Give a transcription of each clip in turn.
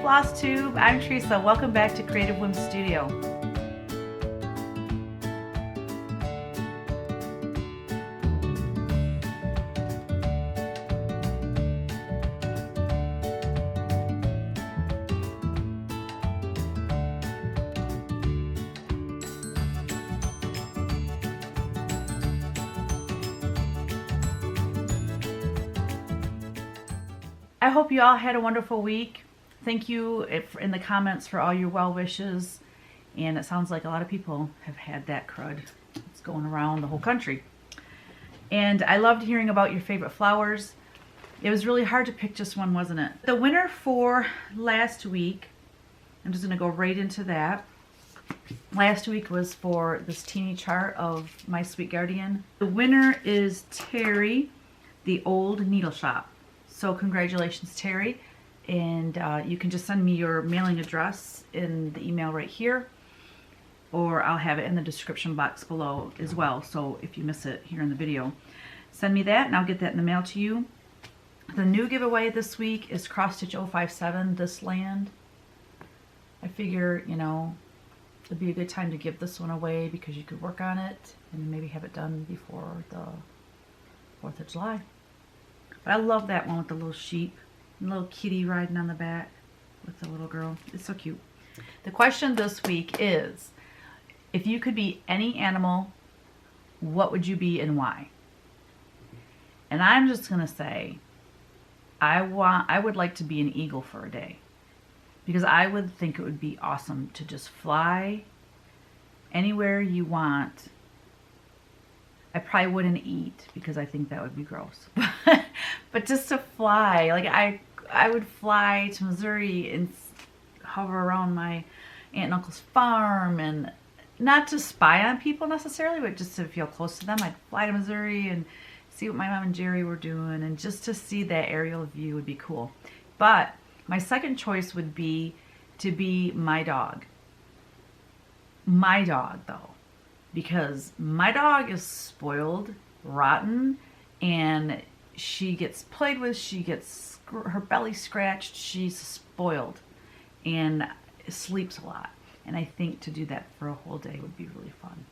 Flosstube, I'm Teresa. Welcome back to Creative Whims Studio. I hope you all had a wonderful week. Thank you in the comments for all your well wishes. And it sounds like a lot of people have had that crud. It's going around the whole country. And I loved hearing about your favorite flowers. It was really hard to pick just one, wasn't it? The winner for last week, I'm just going to go right into that. Last week was for this teeny chart of My Sweet Guardian. The winner is Terry, the Old Needle Shop. So congratulations, Terry. And you can just send me your mailing address in the email right here, or I'll have it in the description box below as well. So if you miss it here in the video, send me that and I'll get that in the mail to you. The new giveaway this week is XS057 This Land. I figure, you know, it'd be a good time to give this one away because you could work on it and maybe have it done before the 4th of July. But I love that one with the little sheep and little kitty riding on the back with the little girl. It's so cute. The question this week is, if you could be any animal, what would you be and why? And I'm just going to say, I would like to be an eagle for a day. Because I would think it would be awesome to just fly anywhere you want. I probably wouldn't eat because I think that would be gross. But just to fly, like I would fly to Missouri and hover around my aunt and uncle's farm, and not to spy on people necessarily, but just to feel close to them. I'd fly to Missouri and see what my mom and Jerry were doing, and just to see that aerial view would be cool. But my second choice would be to be my dog. My dog, though. Because my dog is spoiled, rotten, and she gets played with, she gets her belly scratched, she's spoiled, and sleeps a lot. And I think to do that for a whole day would be really fun.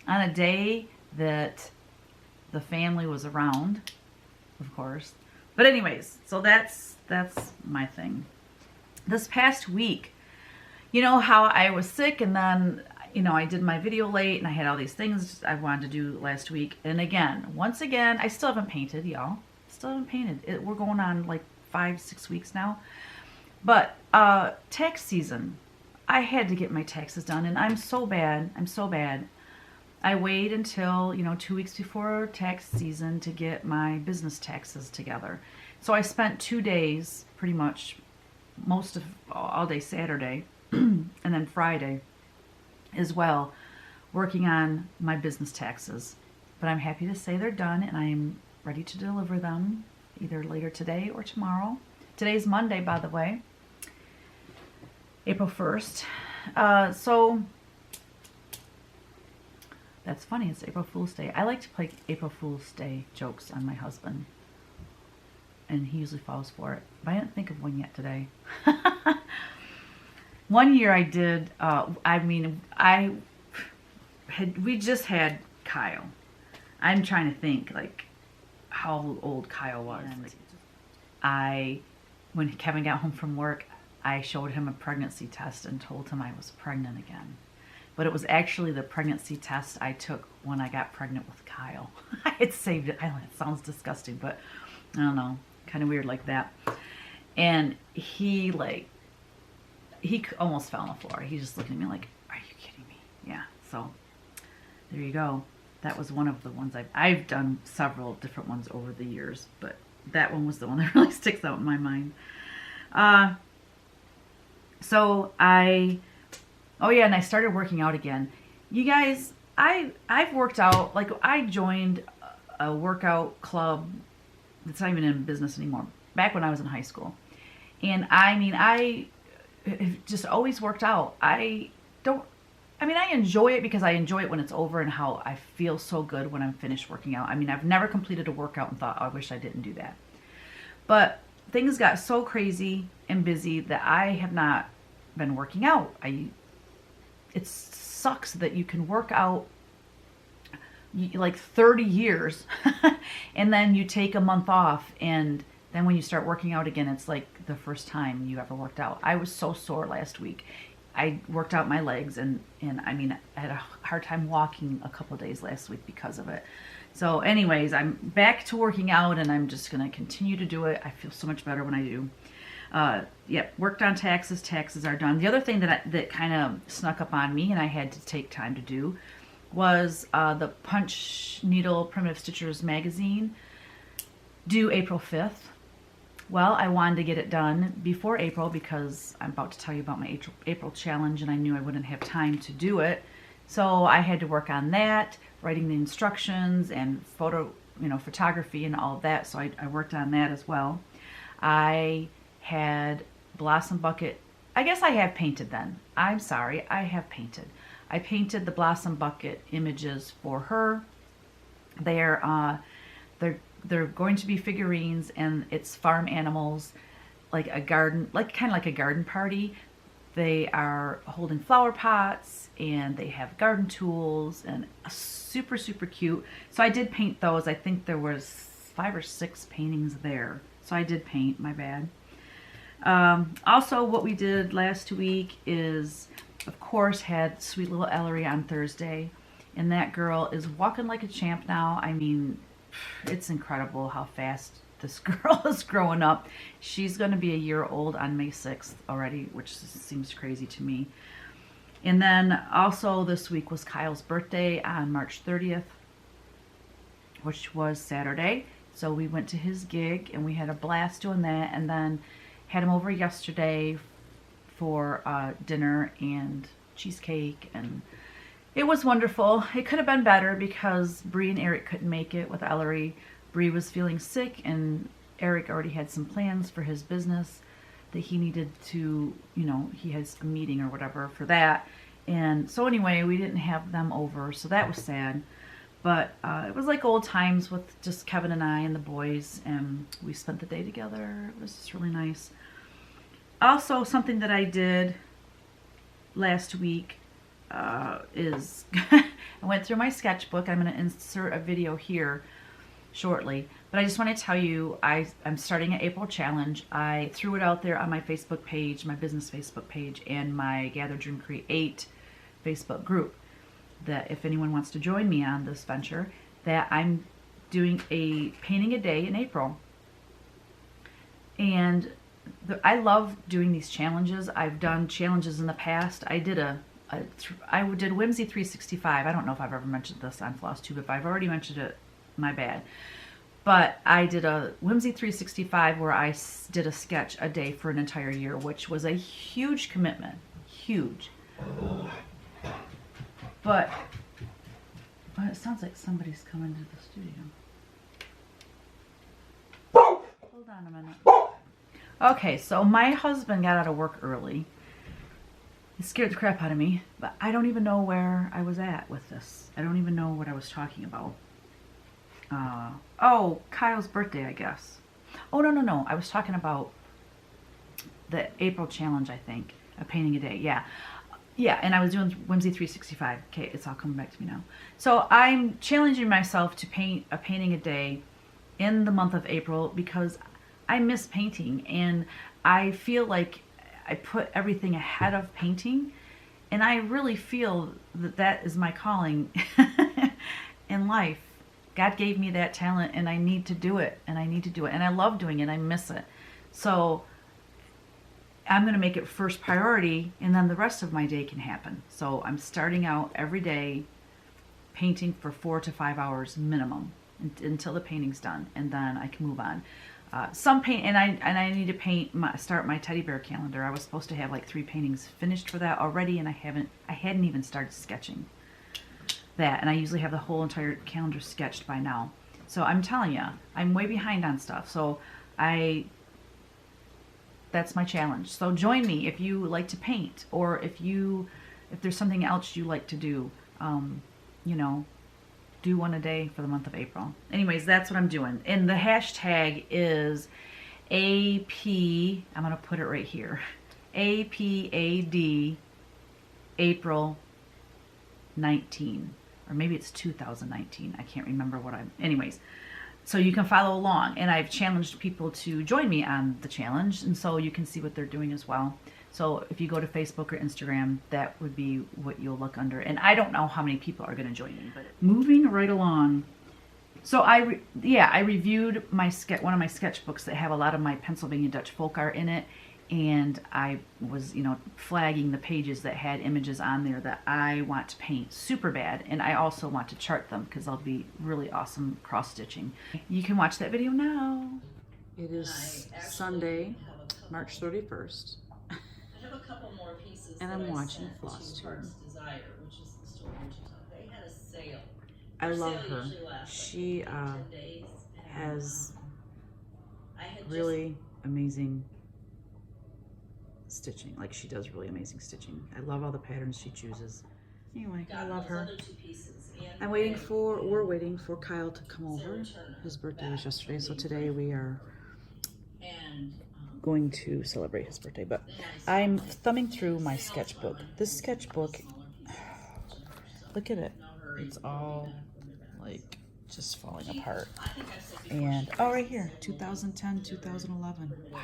On a day that the family was around, of course. But anyways, so that's my thing. This past week, you know how I was sick and then, you know, I did my video late and I had all these things I wanted to do last week. And again, once again, I still haven't painted, y'all. Still haven't painted. We're going on like 5-6 weeks now. But tax season, I had to get my taxes done, and I'm so bad. I'm so bad. I wait until, you know, 2 weeks before tax season to get my business taxes together. So I spent 2 days, pretty much, most of all day Saturday, and then Friday as well, working on my business taxes. But I'm happy to say they're done, and I am ready to deliver them either later today or tomorrow. Today's Monday, by the way, April 1st. So that's funny, it's April Fool's Day. I like to play April Fool's Day jokes on my husband, and he usually falls for it. But I didn't think of one yet today. One year I did, we just had Kyle. I'm trying to think, like, how old Kyle was. When Kevin got home from work, I showed him a pregnancy test and told him I was pregnant again. But it was actually the pregnancy test I took when I got pregnant with Kyle. I had saved it. I know it sounds disgusting, but I don't know, kind of weird like that. And he almost fell on the floor. He just looked at me like, are you kidding me? Yeah, so there you go. That was one of the ones I've done several different ones over the years, but that one was the one that really sticks out in my mind. Oh yeah, and I started working out again. You guys, I've worked out, like I joined a workout club that's not even in business anymore, back when I was in high school. And I just always worked out. I enjoy it because I enjoy it when it's over and how I feel so good when I'm finished working out. I mean, I've never completed a workout and thought, oh, I wish I didn't do that. But things got so crazy and busy that I have not been working out. It sucks that you can work out like 30 years and then you take a month off, and then when you start working out again, it's like the first time you ever worked out. I was so sore last week. I worked out my legs, and I mean, I had a hard time walking a couple of days last week because of it. So anyways, I'm back to working out, and I'm just going to continue to do it. I feel so much better when I do. Yep, worked on taxes. Taxes are done. The other thing that kind of snuck up on me and I had to take time to do was the Punch Needle Primitive Stitchers magazine, due April 5th. Well, I wanted to get it done before April because I'm about to tell you about my April challenge, and I knew I wouldn't have time to do it. So I had to work on that, writing the instructions and photography and all of that. So I worked on that as well. I had Blossom Bucket. I guess I have painted then. I'm sorry, I have painted. I painted the Blossom Bucket images for her. They're going to be figurines, and it's farm animals, like a garden, kind of like a garden party. They are holding flower pots, and they have garden tools, and super, super cute. So I did paint those. I think there was 5 or 6 paintings there. So I did paint, my bad. Also, what we did last week is, of course, had sweet little Ellery on Thursday, and that girl is walking like a champ now. I mean, it's incredible how fast this girl is growing up. She's going to be a year old on May 6th already, which seems crazy to me. And then also this week was Kyle's birthday on March 30th, which was Saturday. So we went to his gig and we had a blast doing that, and then had him over yesterday for dinner and cheesecake, and it was wonderful. It could have been better because Bree and Eric couldn't make it with Ellery. Bree was feeling sick, and Eric already had some plans for his business that he needed to, he has a meeting or whatever for that. And so anyway, we didn't have them over, so that was sad. But it was like old times with just Kevin and I and the boys, and we spent the day together. It was just really nice. Also, something that I did last week is I went through my sketchbook. I'm going to insert a video here shortly, but I just want to tell you I'm starting an April challenge. I threw it out there on my Facebook page, my business Facebook page, and my Gather Dream Create Facebook group, that if anyone wants to join me on this venture, that I'm doing a painting a day in April. And I love doing these challenges. I've done challenges in the past. I did Whimsy 365. I don't know if I've ever mentioned this on Flosstube. If I've already mentioned it, my bad. But I did a Whimsy 365 where I did a sketch a day for an entire year, which was a huge commitment. Huge. But it sounds like somebody's coming to the studio. Hold on a minute. Okay, so my husband got out of work early. It scared the crap out of me, but I don't even know where I was at with this. I don't even know what I was talking about. Oh, Kyle's birthday, I guess. Oh, no. I was talking about the April challenge, I think. A painting a day, yeah. Yeah, and I was doing Whimsy 365. Okay, it's all coming back to me now. So I'm challenging myself to paint a painting a day in the month of April because I miss painting, and I feel like I put everything ahead of painting, and I really feel that that is my calling in life. God gave me that talent, and I need to do it, and I love doing it. I miss it. So I'm going to make it first priority, and then the rest of my day can happen. So I'm starting out every day painting for 4 to 5 hours minimum until the painting's done, and then I can move on. Some paint, and I need to start my teddy bear calendar. I was supposed to have like 3 paintings finished for that already, and I hadn't even started sketching that, and I usually have the whole entire calendar sketched by now. So I'm telling you, I'm way behind on stuff. So that's my challenge. So join me if you like to paint, or if there's something else you like to do. Do one a day for the month of April. Anyways, that's what I'm doing. And the hashtag is AP, I'm going to put it right here, APAD April 19, or maybe it's 2019. I can't remember what I'm, anyways. So you can follow along, and I've challenged people to join me on the challenge, and so you can see what they're doing as well. So if you go to Facebook or Instagram, that would be what you'll look under. And I don't know how many people are going to join me, but moving right along. So I reviewed my one of my sketchbooks that have a lot of my Pennsylvania Dutch folk art in it, and I was, flagging the pages that had images on there that I want to paint super bad, and I also want to chart them because they'll be really awesome cross stitching. You can watch that video now. It is Sunday, March 31st. I have a couple more pieces and I'm watching Flosstube. They had a sale. I love her. She has really amazing stitching. Like, she does really amazing stitching. I love all the patterns she chooses. Anyway, I love her. We're waiting for Kyle to come over. His birthday was yesterday, so today we are going to celebrate his birthday. But I'm thumbing through my sketchbook. This sketchbook, look at it. It's all like just falling apart. And oh, right here, 2010, 2011. Wow.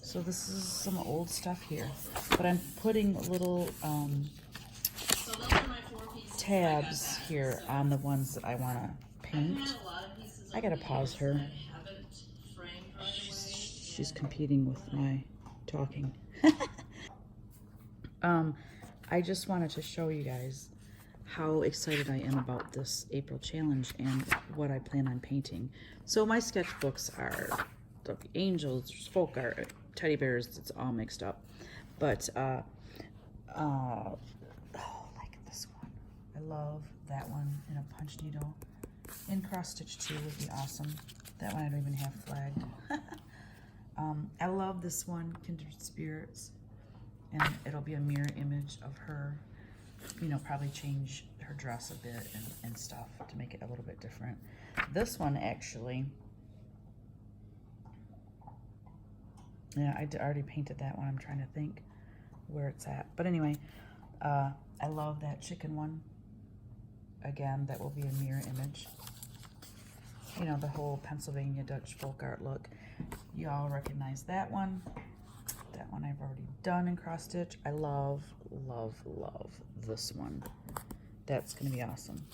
So this is some old stuff here, but I'm putting little tabs here on the ones that I want to paint. I gotta pause her. She's competing with my talking. I just wanted to show you guys how excited I am about this April challenge and what I plan on painting. So my sketchbooks are the angels, folk art, teddy bears, it's all mixed up. But oh, like this one. I love that one in a punch needle. In cross stitch too would be awesome. That one I don't even have flagged. I love this one, Kindred Spirits, and it'll be a mirror image of her. Probably change her dress a bit and stuff to make it a little bit different. This one actually, yeah, I already painted that one. I'm trying to think where it's at. But anyway, I love that chicken one. Again, that will be a mirror image. The whole Pennsylvania Dutch folk art look. You all recognize that one. That one I've already done in cross stitch. I love, love, love this one. That's gonna be awesome.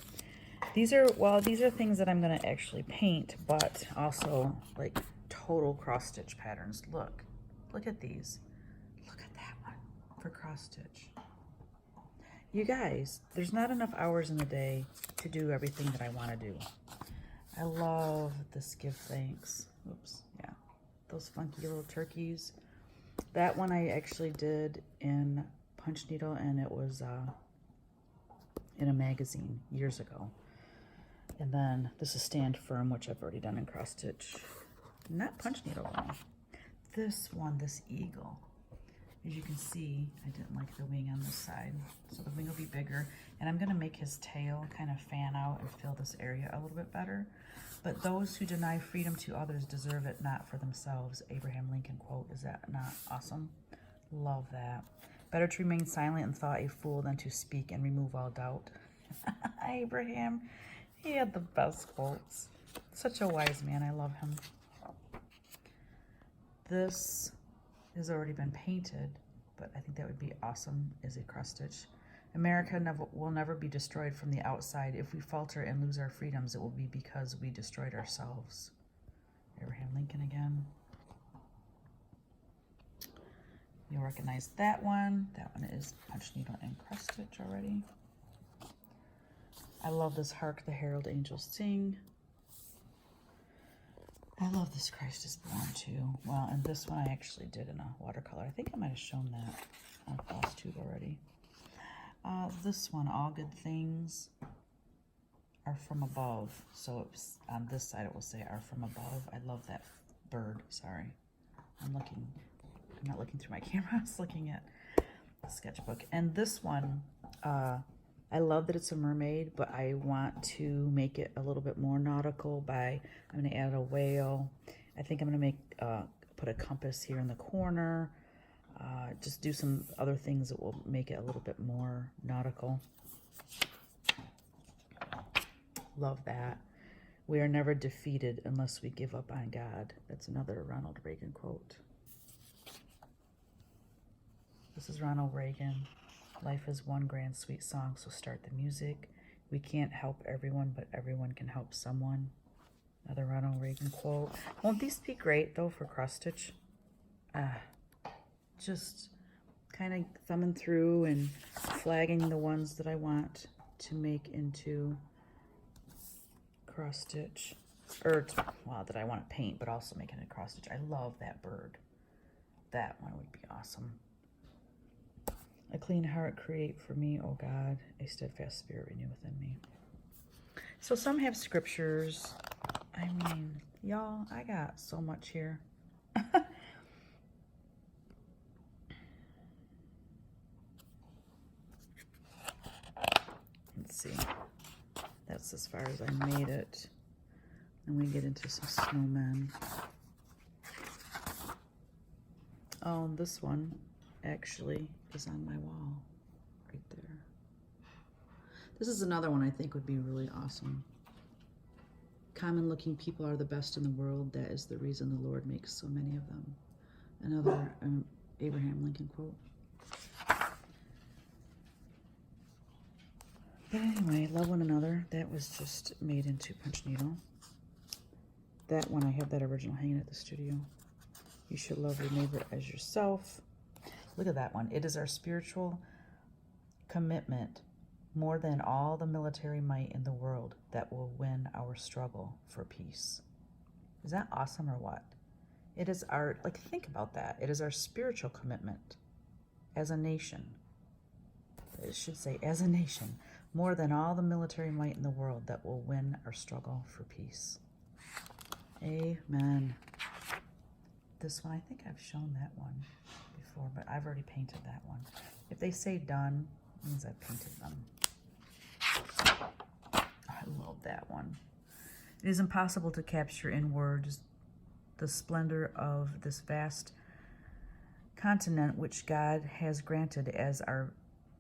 These are things that I'm gonna actually paint, but also like total cross stitch patterns. Look at these. Look at that one for cross stitch. You guys, there's not enough hours in the day to do everything that I want to do. I love this give thanks. Oops, yeah. Those funky little turkeys. That one I actually did in punch needle, and it was in a magazine years ago. And then this is Stand Firm, which I've already done in cross stitch. Not punch needle though. This one, this eagle. As you can see, I didn't like the wing on this side, so the wing will be bigger. And I'm gonna make his tail kind of fan out and fill this area a little bit better. But those who deny freedom to others deserve it not for themselves. Abraham Lincoln quote. Is that not awesome? Love that. Better to remain silent and thought a fool than to speak and remove all doubt. Abraham, he had the best quotes. Such a wise man. I love him. This has already been painted, but I think that would be awesome as a cross stitch. America will never be destroyed from the outside. If we falter and lose our freedoms, it will be because we destroyed ourselves. Abraham Lincoln again. You'll recognize that one. That one is punch needle and cross stitch already. I love this Hark the Herald Angels Sing. I love this Christ is Born too. Well, and this one I actually did in a watercolor. I think I might have shown that on Flosstube already. This one, All Good Things Are From Above. So it's on this side it will say Are From Above. I love that bird. Sorry. I'm not looking through my camera. I was looking at the sketchbook. And this one, I love that it's a mermaid, but I want to make it a little bit more nautical I'm going to add a whale I think I'm going to make put a compass here in the corner. Just do some other things that will make it a little bit more nautical. Love that. We are never defeated unless we give up on God. That's another Ronald Reagan quote. This is Ronald Reagan. Life is one grand sweet song, so start the music. We can't help everyone, but everyone can help someone. Another Ronald Reagan quote. Won't these be great, though, for cross stitch? Just kind of thumbing through and flagging the ones that I want to make into cross stitch. Or, well, that I want to paint, but also make it a cross stitch. I love that bird. That one would be awesome. A clean heart create for me, O God. A steadfast spirit renew within me. So some have scriptures. I mean, y'all, I got so much here. Let's see. That's as far as I made it. And we get into some snowmen. Oh, this one actually is on my wall right there. This is another one I think would be really awesome. Common looking people are the best in the world. That is the reason the Lord makes so many of them. Another Abraham Lincoln quote. But anyway, love one another. That was just made into punch needle. That one, I have that original hanging at the studio. You should love your neighbor as yourself. Look at that one. It is our spiritual commitment more than all the military might in the world that will win our struggle for peace. Is that awesome or what? It is our, like, think about that. It is our spiritual commitment as a nation. It should say, as a nation, more than all the military might in the world that will win our struggle for peace. Amen. This one, I think I've shown that one before, but I've already painted that one. If they say done, it means I've painted them. I love that one. It is impossible to capture in words the splendor of this vast continent which God has granted as our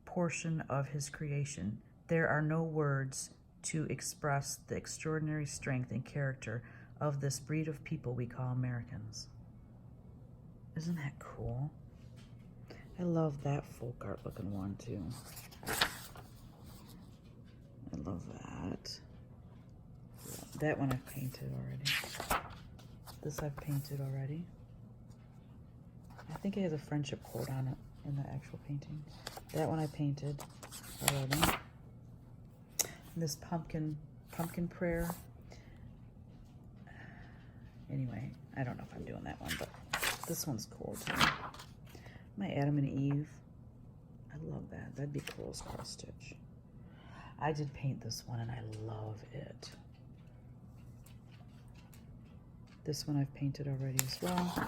portion of his creation. There are no words to express the extraordinary strength and character of this breed of people we call Americans. Isn't that cool? I love that folk art looking one too. I love that. That one I've painted already. This I've painted already. I think it has a friendship quote on it in the actual painting. That one I painted already. And this pumpkin prayer. Anyway, I don't know if I'm doing that one, but this one's cool too. My Adam and Eve. I love that. That'd be cool as cross stitch. I did paint this one and I love it. This one I've painted already as well.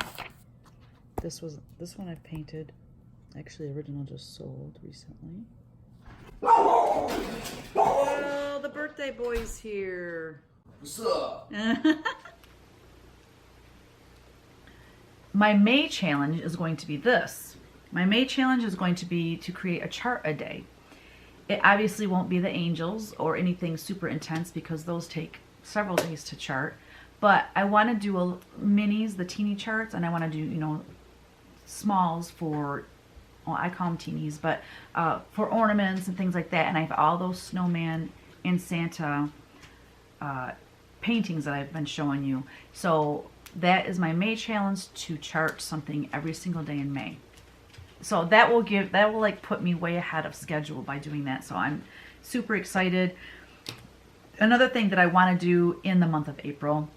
This one I've painted. Actually, original just sold recently. Well, the birthday boy's here. What's up? My May challenge is going to be this. My May challenge is going to be to create a chart a day. It obviously won't be the angels or anything super intense because those take several days to chart. But I want to do minis, the teeny charts, and I want to do, you know, smalls for, well, I call them teenies, but for ornaments and things like that. And I have all those snowman and Santa paintings that I've been showing you. So that is my May challenge, to chart something every single day in May. So that will like put me way ahead of schedule by doing that. So I'm super excited. Another thing that I want to do in the month of April,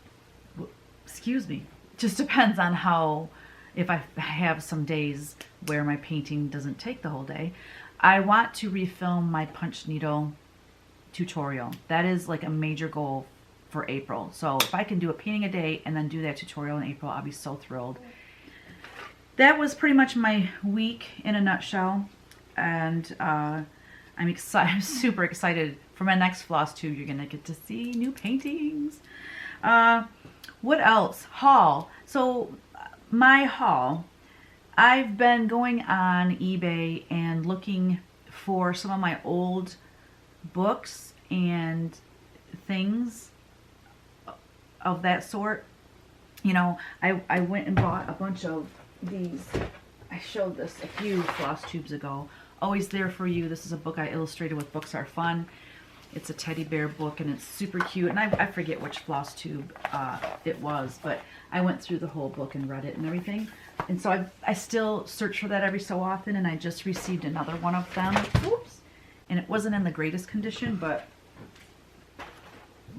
excuse me, just depends on how, if I have some days where my painting doesn't take the whole day, I want to refilm my punch needle tutorial. That is like a major goal for April. So if I can do a painting a day and then do that tutorial in April, I'll be so thrilled. That was pretty much my week in a nutshell. And I'm excited, I'm super excited for my next Flosstube. You're gonna get to see new paintings. What else? Haul. So my haul, I've been going on eBay and looking for some of my old books and things of that sort. You know, I went and bought a bunch of these. I showed this a few Flosstubes ago. Always There For You. This is a book I illustrated with Books Are Fun. It's a teddy bear book and it's super cute. And I forget which Flosstube it was, but I went through the whole book and read it and everything. And so I still search for that every so often, and I just received another one of them. Oops. And it wasn't in the greatest condition, but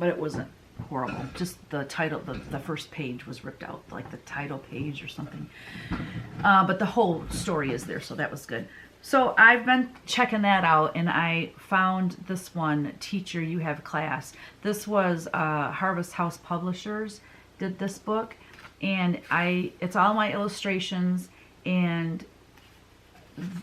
it wasn't horrible. Just the title, the first page was ripped out, like the title page or something. But the whole story is there, so that was good. So I've been checking that out, and I found this one, Teacher, You Have Class. This was Harvest House Publishers did this book, and it's all my illustrations, and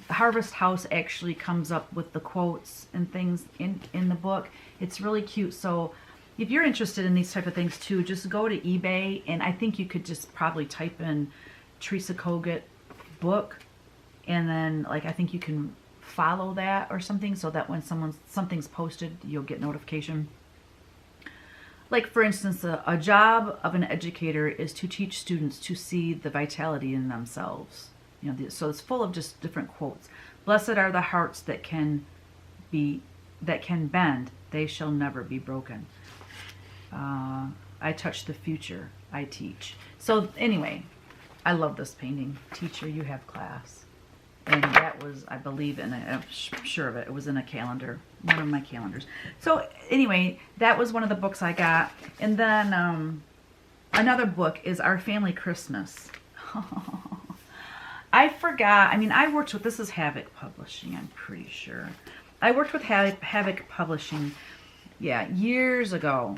Harvest House actually comes up with the quotes and things in the book. It's really cute. So if you're interested in these type of things too, just go to eBay, and I think you could just probably type in Teresa Kogut book, and then like I think you can follow that or something, so that when something's posted, you'll get notification. Like for instance, a job of an educator is to teach students to see the vitality in themselves. You know, so it's full of just different quotes. Blessed are the hearts that can bend; they shall never be broken. I touch the future, I teach. So anyway, I love this painting. Teacher, You Have Class. And that was, I believe, I'm sure of it. It was in a calendar, one of my calendars. So anyway, that was one of the books I got. And then another book is Our Family Christmas. I forgot. I mean, I worked with, this is Havoc Publishing, I'm pretty sure. I worked with Havoc Publishing, yeah, years ago.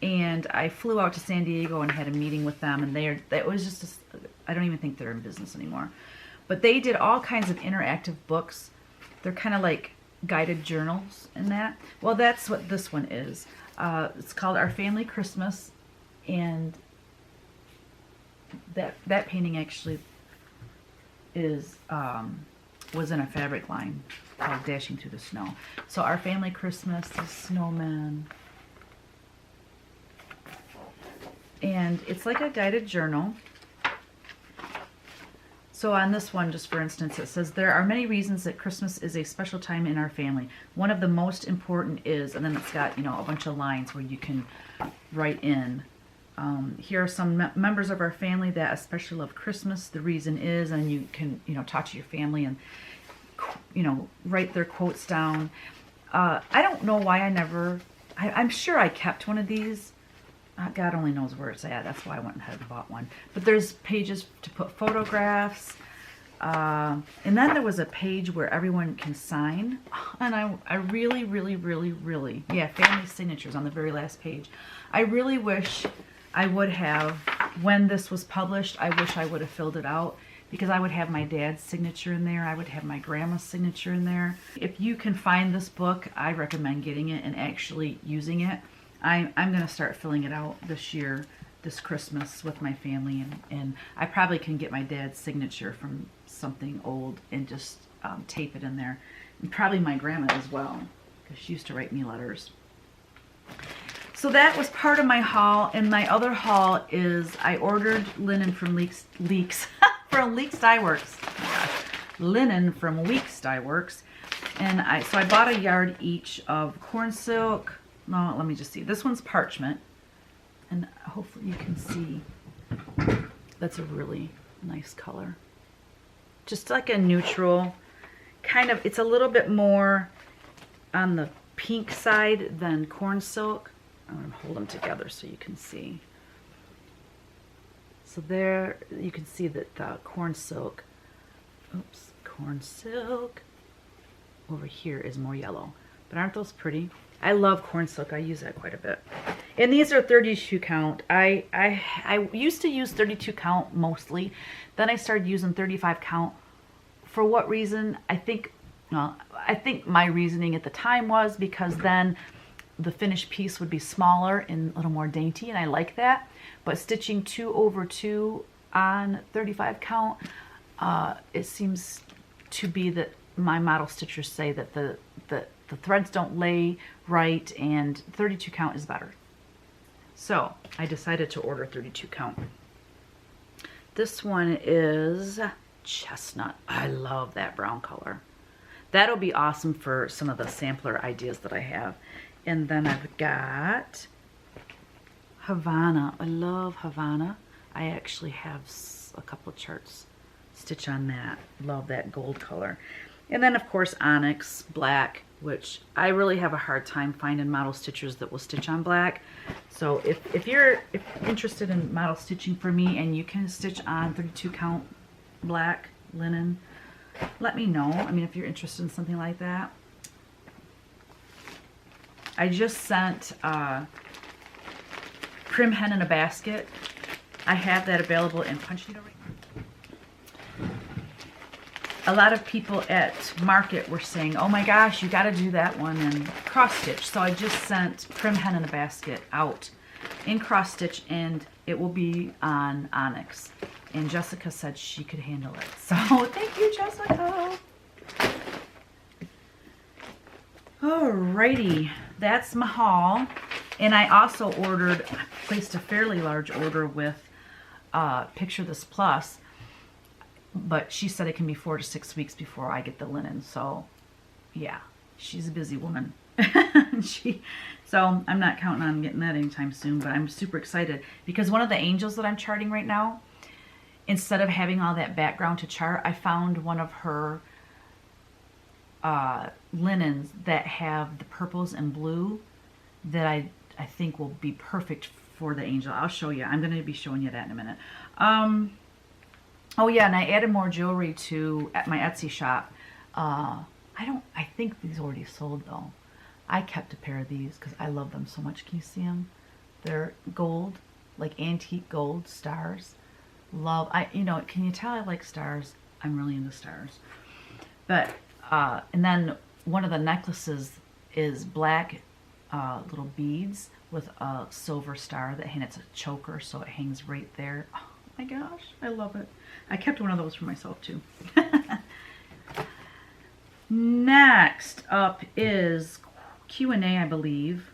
And I flew out to San Diego and had a meeting with them. And that was just, I don't even think they're in business anymore. But they did all kinds of interactive books. They're kind of like guided journals and that. Well, that's what this one is. It's called Our Family Christmas. And that painting actually was in a fabric line called Dashing Through the Snow. So Our Family Christmas, the snowman. And it's like a guided journal. So on this one, just for instance, it says, there are many reasons that Christmas is a special time in our family. One of the most important is, and then it's got, you know, a bunch of lines where you can write in. Here are some members of our family that especially love Christmas. The reason is, and you can, you know, talk to your family and, you know, write their quotes down. I don't know why I'm sure I kept one of these. God only knows where it's at. That's why I went ahead and bought one. But there's pages to put photographs. And then there was a page where everyone can sign. And I really, yeah, family signatures on the very last page. I really wish I would have, when this was published, I wish I would have filled it out, because I would have my dad's signature in there. I would have my grandma's signature in there. If you can find this book, I recommend getting it and actually using it. I'm going to start filling it out this year, this Christmas with my family, and I probably can get my dad's signature from something old and just tape it in there. And probably my grandma as well, because she used to write me letters. So that was part of my haul, and my other haul is I ordered linen from from Leaks Dye Works. Oh my gosh. Linen from Weeks Dye Works. And so I bought a yard each of corn silk. No, let me just see. This one's parchment, and hopefully you can see. That's a really nice color. Just like a neutral, kind of, it's a little bit more on the pink side than corn silk. I'm going to hold them together so you can see. So there, you can see that the corn silk, corn silk over here is more yellow. But aren't those pretty? I love corn silk. I use that quite a bit. And these are 32 count. I used to use 32 count mostly. Then I started using 35 count. For what reason? I think my reasoning at the time was because then the finished piece would be smaller and a little more dainty, and I like that. But stitching 2/2 on 35 count, it seems to be that my model stitchers say that the threads don't lay right, and 32 count is better. So I decided to order 32 count. This one is chestnut. I love that brown color. That'll be awesome for some of the sampler ideas that I have. And then I've got Havana. I love Havana. I actually have a couple charts stitch on that. Love that gold color. And then of course onyx black, which I really have a hard time finding model stitchers that will stitch on black. So if you're interested in model stitching for me and you can stitch on 32 count black linen, let me know. I mean, if you're interested in something like that. I just sent Prim Hen in a Basket. I have that available in punch needle. A lot of people at Market were saying, oh my gosh, you got to do that one in cross stitch. So I just sent Prim Hen in a Basket out in cross stitch, and it will be on onyx. And Jessica said she could handle it. So thank you, Jessica. Alrighty, that's my haul. And I also placed a fairly large order with Picture This Plus. But she said it can be 4 to 6 weeks before I get the linen. So, yeah, she's a busy woman. So I'm not counting on getting that anytime soon. But I'm super excited because one of the angels that I'm charting right now, instead of having all that background to chart, I found one of her linens that have the purples and blue that I think will be perfect for the angel. I'll show you. I'm going to be showing you that in a minute. Oh yeah, and I added more jewelry at my Etsy shop. I think these already sold though. I kept a pair of these because I love them so much. Can you see them? They're gold, like antique gold stars. Can you tell I like stars? I'm really into stars. But, and then one of the necklaces is black little beads with a silver star and it's a choker, so it hangs right there. Oh my gosh, I love it. I kept one of those for myself too. Next up is Q&A, I believe.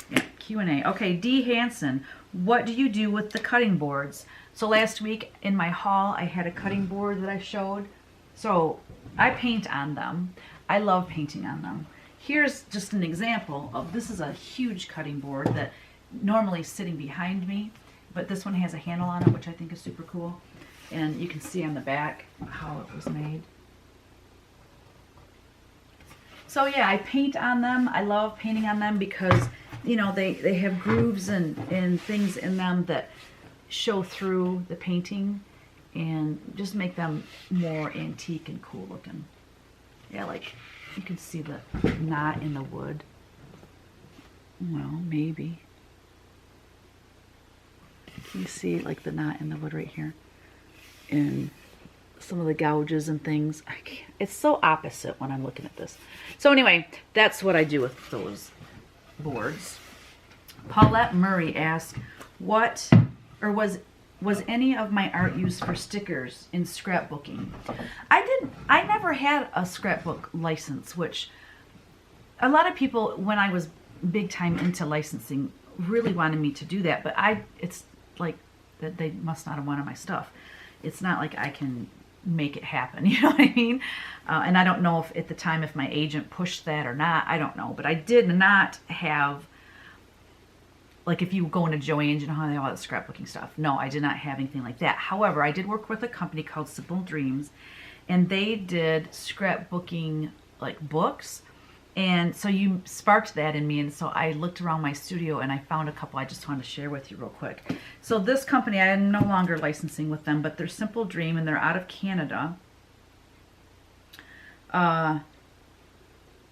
Yeah, Q&A. Okay, D. Hansen, what do you do with the cutting boards? So last week in my haul, I had a cutting board that I showed. So I paint on them. I love painting on them. Here's just an example of, this is a huge cutting board that normally is sitting behind me, but this one has a handle on it, which I think is super cool. And you can see on the back how it was made. So yeah, I paint on them. I love painting on them because, you know, they have grooves and things in them that show through the painting and just make them more antique and cool looking. Yeah, like you can see the knot in the wood. Well, maybe. Can you see like the knot in the wood right here? And some of the gouges and things. It's so opposite when I'm looking at this. So anyway, that's what I do with those boards. Paulette Murray asked, was any of my art used for stickers in scrapbooking? I never had a scrapbook license, which a lot of people, when I was big time into licensing, really wanted me to do that, but it's like that they must not have wanted my stuff. It's not like I can make it happen, you know what I mean? And I don't know if at the time if my agent pushed that or not, I don't know, but I did not have, like if you go into Joann's, you know how they have all that scrapbooking stuff. No, I did not have anything like that. However, I did work with a company called Simple Dreams, and they did scrapbooking like books. And so you sparked that in me, and so I looked around my studio and I found a couple I just wanted to share with you real quick. So this company, I am no longer licensing with them, but they're Simple Dream and they're out of Canada.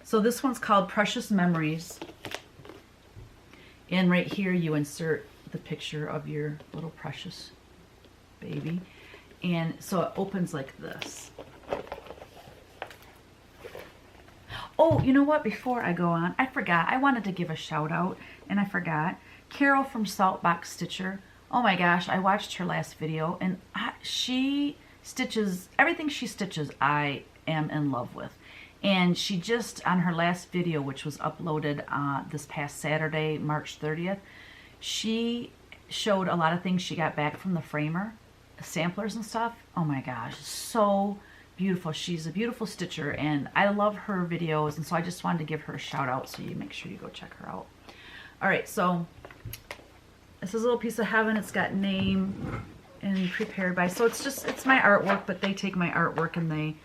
So this one's called Precious Memories. And right here you insert the picture of your little precious baby. And so it opens like this. Oh, you know what? Before I go on, I forgot. I wanted to give a shout out, and I forgot. Carol from Saltbox Stitcher. Oh my gosh, I watched her last video, and she stitches, everything she stitches, I am in love with. And she just, on her last video, which was uploaded this past Saturday, March 30th, she showed a lot of things she got back from the framer, samplers and stuff. Oh my gosh, so beautiful. She's a beautiful stitcher, and I love her videos, and so I just wanted to give her a shout out, so you make sure you go check her out. All right, so this is a little piece of heaven. It's got name and prepared by, so it's just, it's my artwork, but they take my artwork and they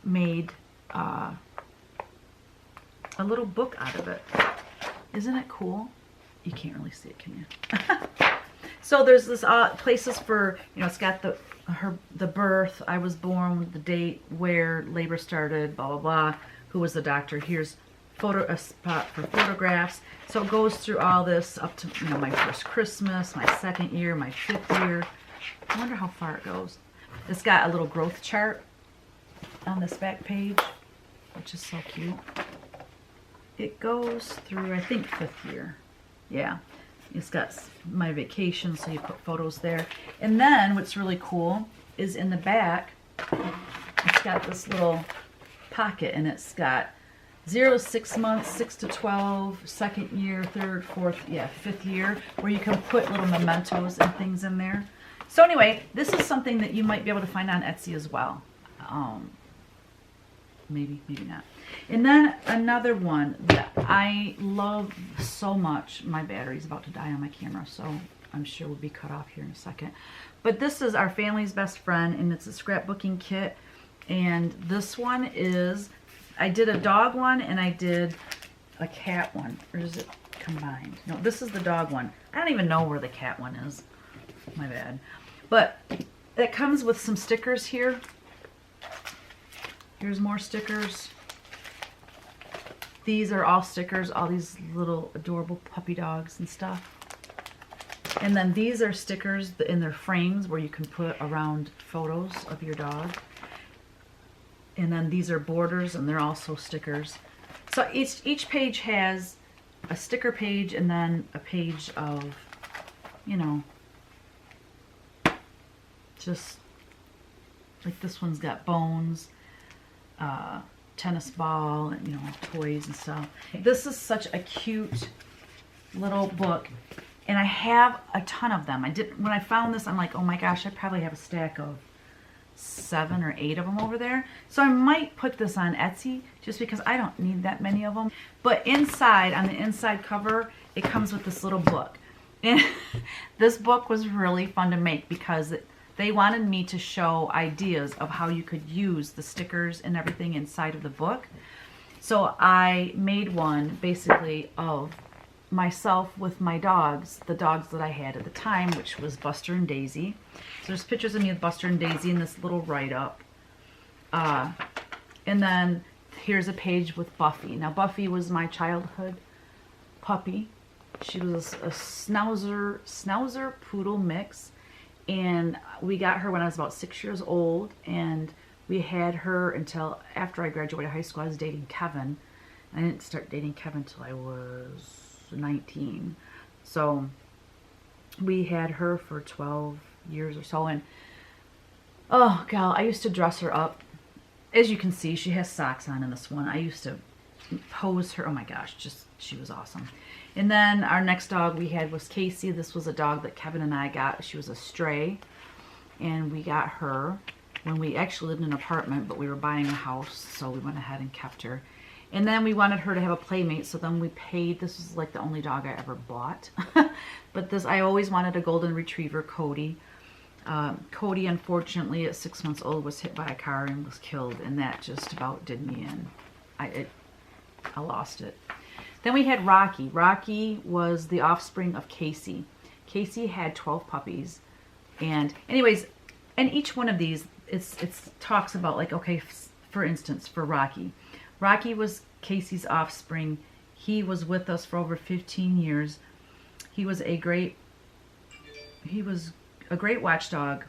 made a little book out of it. Isn't it cool? You can't really see it, can you? So there's this places for, you know, it's got the birth, I was born, the date, where labor started, blah blah blah, who was the doctor. Here's a spot for photographs. So it goes through all this up to, you know, my first Christmas, my second year, my 5th year. I wonder how far it goes. It's got a little growth chart on this back page, which is so cute. It goes through, I think, 5th year. Yeah. It's got my vacation, so you put photos there. And then what's really cool is in the back, it's got this little pocket, and it's got 0 to 6 months, 6 to 12, 2nd year, 3rd, 4th, yeah, 5th year, where you can put little mementos and things in there. So anyway, this is something that you might be able to find on Etsy as well. Maybe not. And then another one that I love so much. My battery's about to die on my camera, so I'm sure we'll be cut off here in a second. But this is Our Family's Best Friend, and it's a scrapbooking kit. And this one is, I did a dog one and I did a cat one. Or is it combined? No, this is the dog one. I don't even know where the cat one is. My bad. But it comes with some stickers here. Here's more stickers. These are all stickers, all these little adorable puppy dogs and stuff. And then these are stickers in their frames where you can put around photos of your dog. And then these are borders, and they're also stickers. So each page has a sticker page and then a page of, you know, just like this one's got bones, tennis ball, and, you know, toys and stuff. This is such a cute little book, and I have a ton of them. When I found this, I'm like, oh my gosh, I probably have a stack of 7 or 8 of them over there. So I might put this on Etsy just because I don't need that many of them. But inside, on the inside cover, it comes with this little book. And this book was really fun to make because they wanted me to show ideas of how you could use the stickers and everything inside of the book. So I made one basically of myself with my dogs, the dogs that I had at the time, which was Buster and Daisy. So there's pictures of me with Buster and Daisy in this little write-up. And then here's a page with Buffy. Now Buffy was my childhood puppy. She was a schnauzer poodle mix. And we got her when I was about 6 years old, and we had her until after I graduated high school. I was dating Kevin. I didn't start dating Kevin until I was 19. So we had her for 12 years or so, and oh god, I used to dress her up. As you can see, she has socks on in this one. I used to pose her. Oh my gosh, she was awesome. And then our next dog we had was Casey. This was a dog that Kevin and I got. She was a stray, and we got her when we actually lived in an apartment, but we were buying a house, so we went ahead and kept her. And then we wanted her to have a playmate, so then we paid. This was like the only dog I ever bought. But I always wanted a golden retriever, Cody. Cody, unfortunately, at 6 months old, was hit by a car and was killed, and that just about did me in. I lost it. Then we had Rocky. Rocky was the offspring of Casey. Casey had 12 puppies. And anyways, and each one of these, it talks about, like, okay, for instance, for Rocky. Rocky was Casey's offspring. He was with us for over 15 years. He was a great watchdog.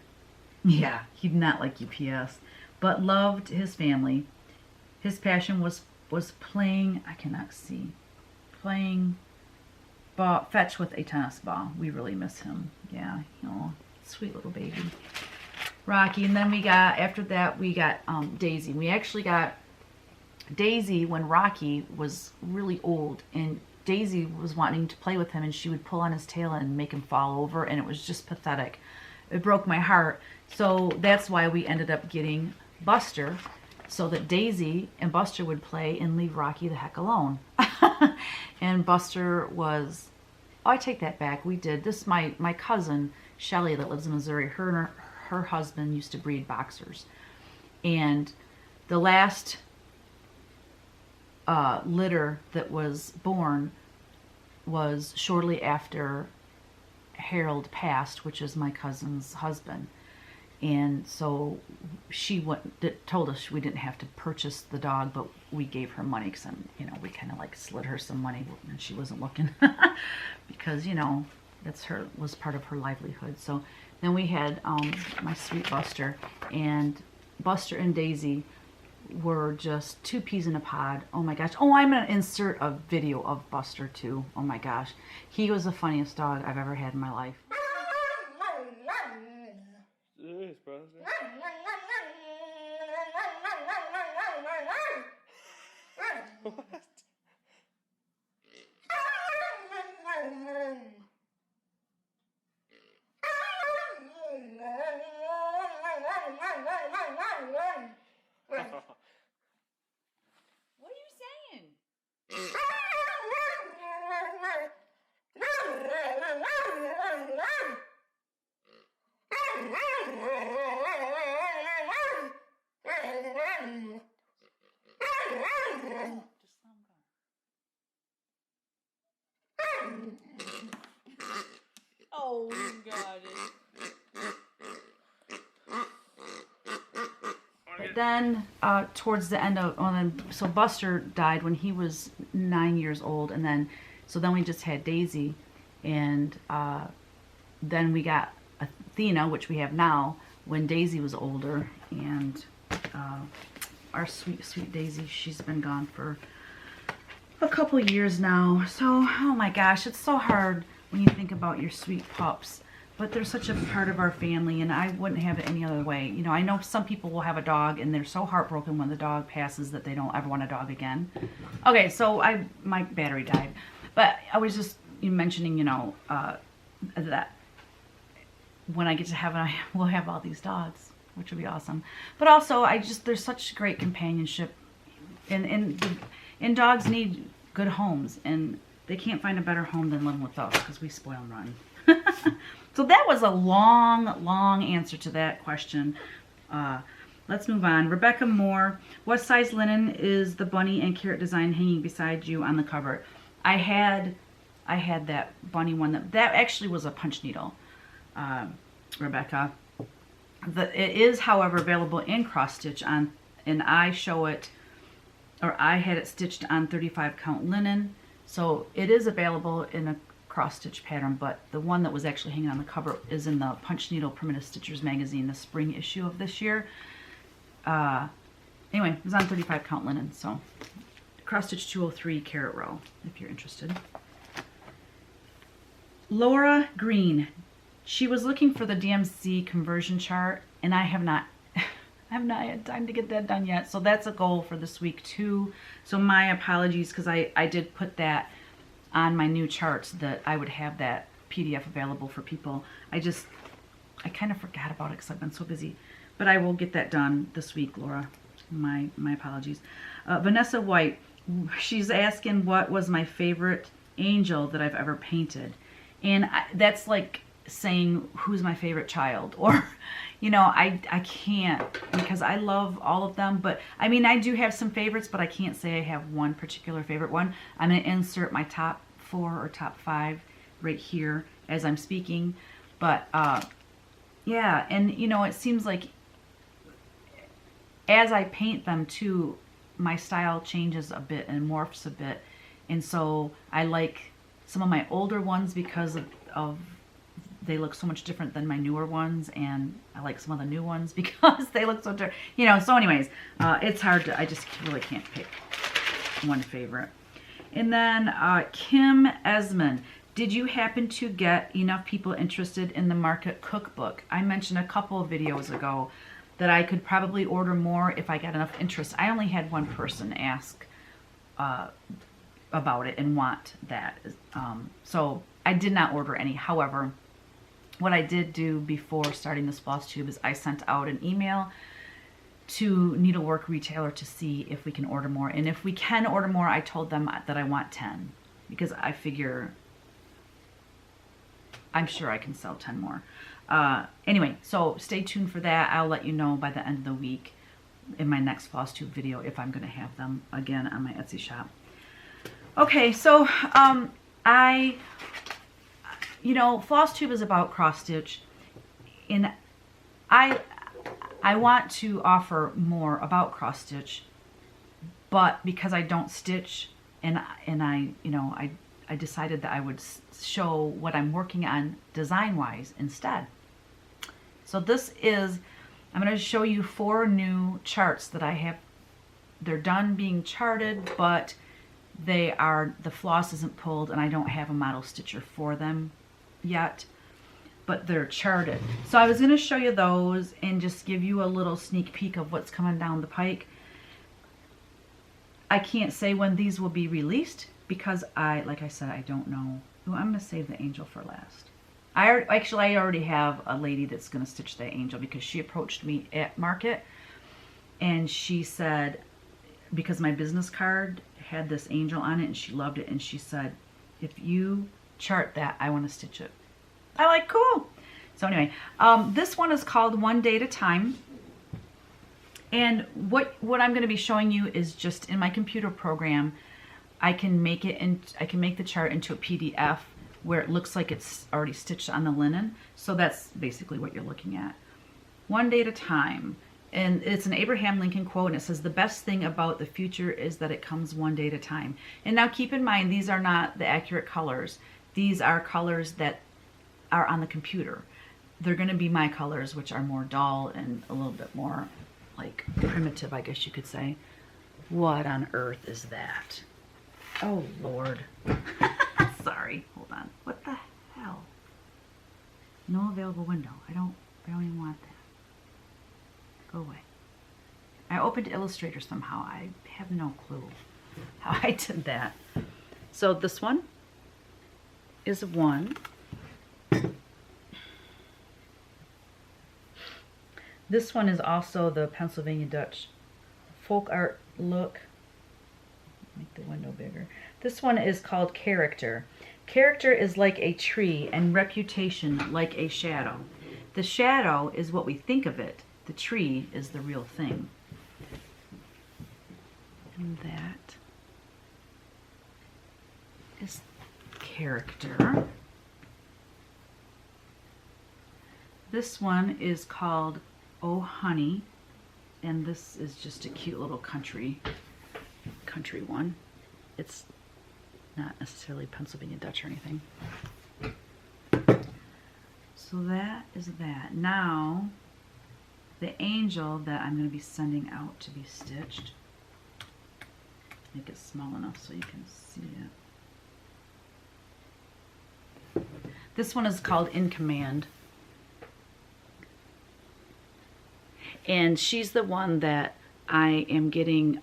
Yeah, he did not like UPS, but loved his family. His passion was was playing, I cannot see, playing fetch with a tennis ball. We really miss him. Yeah, oh, sweet little baby. Rocky. And then we got, after that, we got Daisy. We actually got Daisy when Rocky was really old, and Daisy was wanting to play with him, and she would pull on his tail and make him fall over, and it was just pathetic. It broke my heart. So that's why we ended up getting Buster, so that Daisy and Buster would play and leave Rocky the heck alone. And Buster was, oh, I take that back. We did this. My cousin Shelly that lives in Missouri, her husband used to breed boxers, and the last litter that was born was shortly after Harold passed, which is my cousin's husband. And so she told us we didn't have to purchase the dog, but we gave her money because, you know, we kind of like slid her some money and she wasn't looking because, you know, was part of her livelihood. So then we had my sweet Buster, and Buster and Daisy were just two peas in a pod. Oh my gosh. Oh, I'm going to insert a video of Buster too. Oh my gosh. He was the funniest dog I've ever had in my life. What? What are you saying? Oh, you got it. But then towards the end of, so Buster died when he was 9 years old, and then we just had Daisy, and then we got Athena, which we have now, when Daisy was older, and our sweet Daisy, she's been gone for a couple years now. So, oh my gosh, it's so hard when you think about your sweet pups. But they're such a part of our family, and I wouldn't have it any other way. You know, I know some people will have a dog, and they're so heartbroken when the dog passes that they don't ever want a dog again. Okay, so my battery died. But I was just mentioning, you know, that when I get to heaven, we'll have all these dogs, which would be awesome. But also, there's such great companionship, and dogs need good homes, and they can't find a better home than living with us because we spoil and run. So that was a long answer to that question. Let's move on. Rebecca Moore, what size linen is the bunny and carrot design hanging beside you on the cover? I had that bunny one. That actually was a punch needle, Rebecca. It is, however, available in cross stitch and I show it, or I had it stitched on 35 count linen. So it is available in a cross stitch pattern, but the one that was actually hanging on the cover is in the Punch Needle Primitive Stitchers magazine, the spring issue of this year. Anyway, it was on 35 count linen, so cross stitch 203 carrot row if you're interested. Laura Green, she was looking for the DMC conversion chart, and I have not had time to get that done yet, so that's a goal for this week too. So my apologies, because I did put that on my new charts that I would have that PDF available for people. I kind of forgot about it because I've been so busy. But I will get that done this week, Laura. My apologies. Vanessa White, she's asking what was my favorite angel that I've ever painted. And that's like saying who's my favorite child. Or, you know, I can't, because I love all of them. But, I mean, I do have some favorites, but I can't say I have one particular favorite one. I'm going to insert my top 4 or top 5 right here as I'm speaking. But, yeah, and, you know, it seems like as I paint them, too, my style changes a bit and morphs a bit. And so I like some of my older ones because of they look so much different than my newer ones, and I like some of the new ones because they look so different. You know, so anyways, it's hard to, I just really can't pick. one favorite. And then Kim Esmond, did you happen to get enough people interested in the Market Cookbook? I mentioned a couple of videos ago that I could probably order more if I got enough interest. I only had one person ask about it and want that. So I did not order any. However, what I did do before starting this Flosstube is I sent out an email to needlework retailer to see if we can order more. And if we can order more, I told them that I want 10 because I figure I'm sure I can sell 10 more. Anyway, so stay tuned for that. I'll let you know by the end of the week in my next Flosstube video if I'm going to have them again on my Etsy shop. Okay, so you know, Flosstube is about cross stitch, and I want to offer more about cross stitch, but because I don't stitch, and I you know, I decided that I would show what I'm working on design-wise instead. So this is, I'm going to show you 4 new charts that I have. They're done being charted, but the floss isn't pulled, and I don't have a model stitcher for them yet, but they're charted. So I was going to show you those and just give you a little sneak peek of what's coming down the pike. I can't say when these will be released because like I said, I don't know. Ooh, I'm going to save the angel for last. I already have a lady that's going to stitch the angel because she approached me at Market and she said, because my business card had this angel on it and she loved it, and she said, if you chart that, I want to stitch it. I like, cool. So anyway, this one is called One Day at a Time. And what I'm going to be showing you is just in my computer program, I can make the chart into a PDF where it looks like it's already stitched on the linen. So that's basically what you're looking at. One day at a time. And it's an Abraham Lincoln quote, and it says, the best thing about the future is that it comes one day at a time. And now keep in mind, these are not the accurate colors. These are colors that are on the computer. They're going to be my colors, which are more dull and a little bit more like primitive, I guess you could say. What on earth is that? Oh, Lord. Sorry. Hold on. What the hell? No available window. I don't even want that. Go away. I opened Illustrator somehow. I have no clue how I did that. So this one is 1. This one is also the Pennsylvania Dutch folk art look. Make the window bigger. This one is called Character. Character is like a tree and reputation like a shadow. The shadow is what we think of it. The tree is the real thing. And that is Character. This one is called Oh Honey, and this is just a cute little country one. It's not necessarily Pennsylvania Dutch or anything. So that is that. Now, the angel that I'm going to be sending out to be stitched. Make it small enough so you can see it. This one is called In Command. And she's the one that I am getting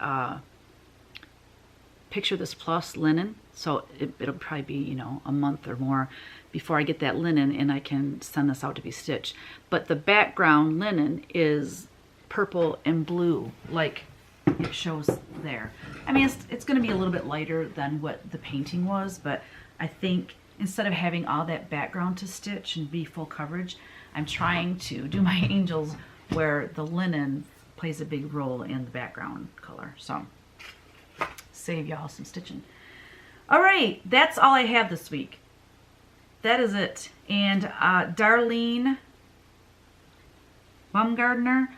picture this plus linen. So it'll probably be, you know, a month or more before I get that linen and I can send this out to be stitched. But the background linen is purple and blue, like it shows there. I mean, it's going to be a little bit lighter than what the painting was, but I think instead of having all that background to stitch and be full coverage, I'm trying to do my angels where the linen plays a big role in the background color. So save y'all some stitching. All right, that's all I have this week. That is it. And Darlene Baumgardner,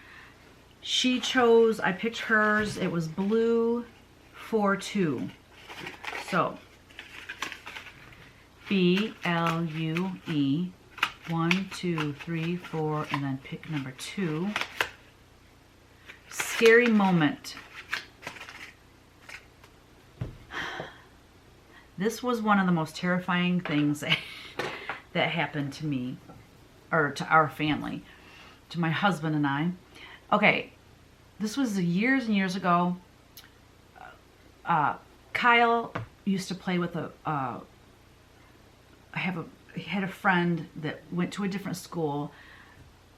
she chose, I picked hers, it was blue 4-2. So B-L-U-E 1, 2, 3, 4, and then pick number 2. Scary Moment. This was one of the most terrifying things that happened to me, or to our family, to my husband and I. Okay, this was years and years ago. Kyle used to play with he had a friend that went to a different school,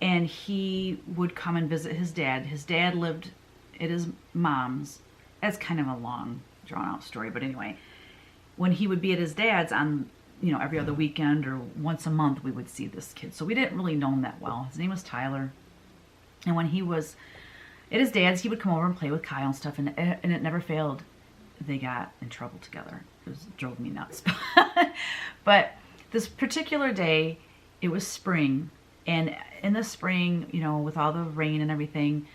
and he would come and visit his dad. His dad lived at his mom's. That's kind of a long, drawn out story, but anyway, when he would be at his dad's on, every other weekend or once a month, we would see this kid. So we didn't really know him that well. His name was Tyler. And when he was at his dad's, he would come over and play with Kyle and stuff, and it never failed. They got in trouble together. It drove me nuts. But this particular day, it was spring, and in the spring, with all the rain and everything,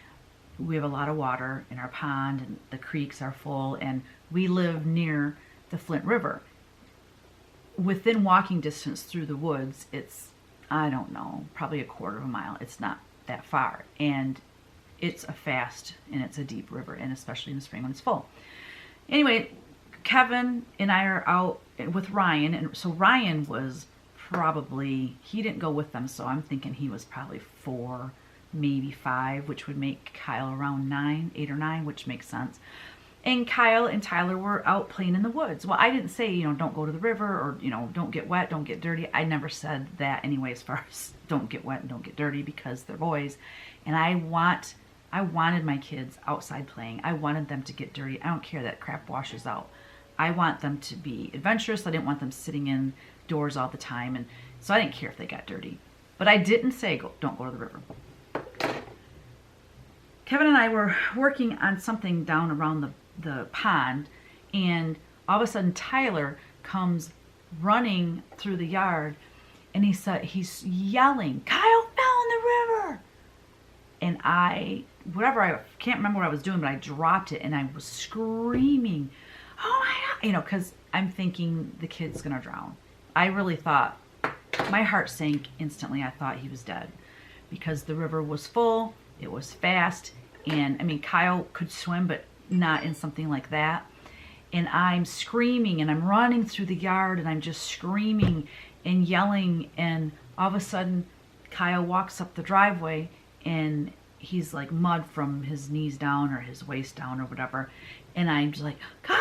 we have a lot of water in our pond, and the creeks are full, and we live near the Flint River. Within walking distance through the woods, it's, I don't know, probably a quarter of a mile. It's not that far, and it's a fast and it's a deep river, and especially in the spring when it's full. Anyway, Kevin and I are out with Ryan, and so Ryan was probably, he didn't go with them, so I'm thinking he was probably 4, maybe 5, which would make Kyle around 8 or 9, which makes sense. And Kyle and Tyler were out playing in the woods. Well, I didn't say, don't go to the river, or, don't get wet, don't get dirty. I never said that anyway, as far as don't get wet and don't get dirty, because they're boys. And I wanted my kids outside playing. I wanted them to get dirty. I don't care that crap washes out. I want them to be adventurous. I didn't want them sitting indoors all the time. And so I didn't care if they got dirty. But I didn't say, don't go to the river. Kevin and I were working on something down around the pond, and all of a sudden Tyler comes running through the yard, and he's yelling, "Kyle fell in the river!" And I can't remember what I was doing, but I dropped it and I was screaming, "Oh my God," because I'm thinking the kid's gonna drown. I really thought, my heart sank instantly. I thought he was dead, because the river was full, it was fast, and I mean, Kyle could swim, but not in something like that. And I'm screaming, and I'm running through the yard, and I'm just screaming and yelling, and all of a sudden Kyle walks up the driveway, and he's like mud from his knees down or his waist down or whatever. And I'm just like, "Kyle!"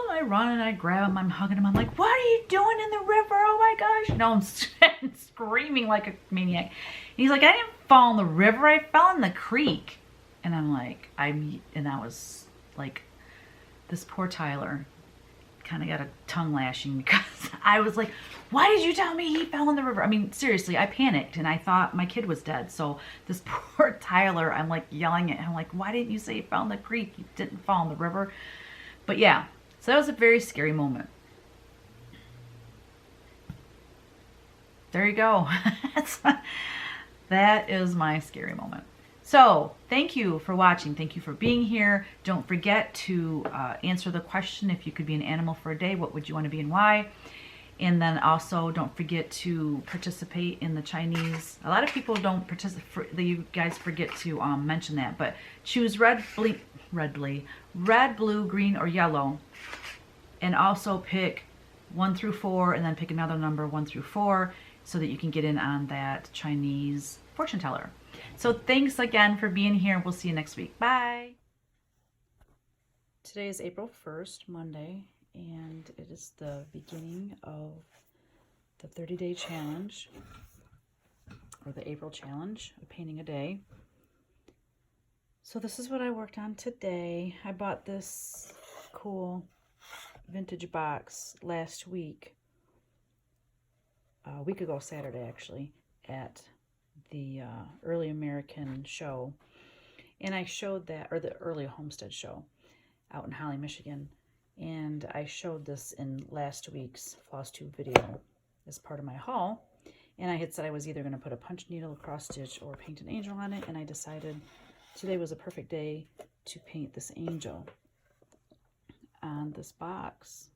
I run and I grab him, I'm hugging him, I'm like, "What are you doing in the river? Oh my gosh." I'm screaming like a maniac. And he's like, "I didn't fall in the river, I fell in the creek." And I'm like, and I was like, this poor Tyler kind of got a tongue lashing, because I was like, "Why did you tell me he fell in the river?" I mean, seriously, I panicked and I thought my kid was dead. So this poor Tyler, I'm like yelling at him, like, "Why didn't you say he fell in the creek? You didn't fall in the river." But yeah, so that was a very scary moment. There you go. That is my scary moment. So thank you for watching. Thank you for being here. Don't forget to answer the question, if you could be an animal for a day, what would you want to be and why? And then also don't forget to participate in the Chinese. A lot of people don't participate. You guys forget to mention that. But choose red, blue, green, or yellow. And also pick 1 through 4, and then pick another number 1 through 4, so that you can get in on that Chinese fortune teller. So thanks again for being here. We'll see you next week. Bye. Today is April 1st, Monday, and it is the beginning of the 30-day challenge, or the April challenge of painting a day. So this is what I worked on today. I bought this cool vintage box last week, a week ago Saturday actually, at the Early American show, and I showed that, or the Early Homestead show out in Holly, Michigan, and I showed this in last week's Flosstube video as part of my haul. And I had said I was either going to put a punch needle, cross stitch, or paint an angel on it, and I decided today was a perfect day to paint this angel on this box.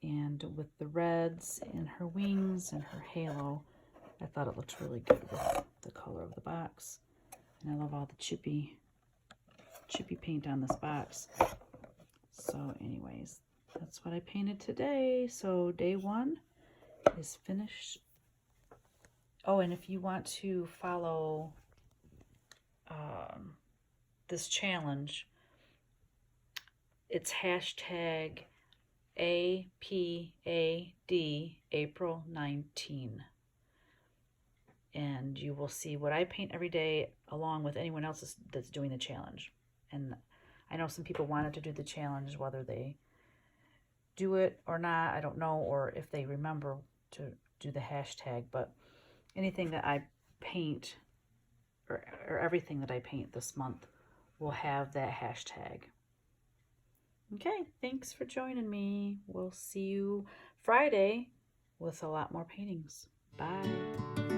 And with the reds in her wings and her halo, I thought it looked really good with the color of the box. And I love all the chippy paint on this box. So anyways, that's what I painted today. So day 1 is finished. Oh, and if you want to follow this challenge, it's hashtag APAD April 19. And you will see what I paint every day along with anyone else that's doing the challenge. And I know some people wanted to do the challenge, whether they do it or not, I don't know, or if they remember to do the hashtag, but anything that I paint or everything that I paint this month will have that hashtag. Okay, thanks for joining me. We'll see you Friday with a lot more paintings. Bye.